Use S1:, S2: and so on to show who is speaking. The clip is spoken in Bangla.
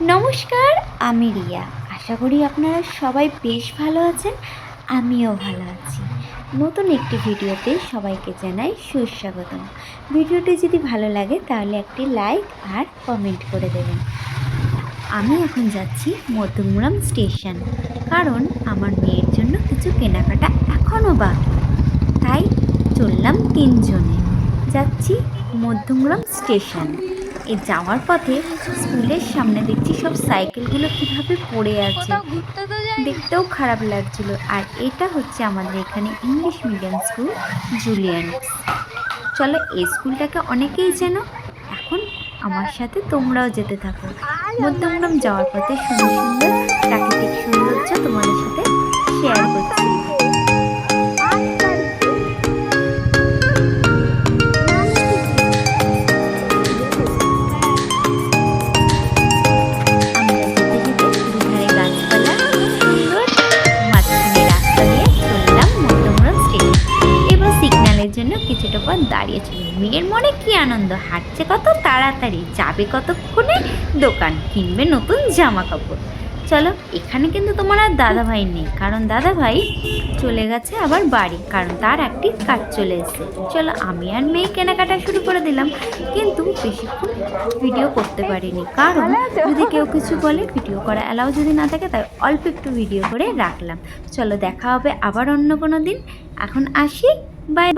S1: নমস্কার, আমি রিয়া। আশা করি আপনারা সবাই বেশ ভালো আছেন। আমিও ভালো আছি। নতুন একটি ভিডিওতে সবাইকে জানাই সুস্বাগতম। ভিডিওটি যদি ভালো লাগে তাহলে একটি লাইক আর কমেন্ট করে দেবেন। আমি এখন যাচ্ছি মধ্যমগ্রাম স্টেশন, কারণ আমার মেয়ের জন্য কিছু কেনাকাটা এখনও বাকি। তাই চললাম তিনজনে, যাচ্ছি মধ্যমগ্রাম স্টেশন। এই যাওয়ার পথে স্কুলের সামনে দেখছি সব সাইকেলগুলো কিভাবে পড়ে আছে, দেখতেও খারাপ লাগছিল। আর এটা হচ্ছে আমাদের এখানে ইংলিশ মিডিয়াম স্কুল জুলিয়ান্স। চলো, এই স্কুলটাকে অনেকেই চেনো। এখন আমার সাথে তোমরাও যেতে থাকো। মধ্যমগ্রাম যাওয়ার পথে সুন্দর সুন্দর প্রাকৃতিক সৌন্দর্য তোমাদের সাথে শেয়ার করছি। জন্য কিছুটা পর দাঁড়িয়েছিল। মেয়ের মনে কি আনন্দ, হাঁটছে কত তাড়াতাড়ি, যাবে কতক্ষণে দোকান, কিনবে নতুন জামা কাপড়। চলো, এখানে কিন্তু তোমার আর দাদাভাই নেই, কারণ দাদাভাই চলে গেছে আবার বাড়ি, কারণ তার একটি কাজ চলে এসেছে। চলো, আমি আর মেয়ে কেনাকাটা শুরু করে দিলাম, কিন্তু বেশিক্ষণ ভিডিও করতে পারিনি, কারণ যদি কেউ কিছু বলে ভিডিও করা অ্যালাউ যদি না থাকে, তাই অল্প একটু ভিডিও করে রাখলাম। চলো, দেখা হবে আবার অন্য কোনো দিন। এখন আসি, বাই।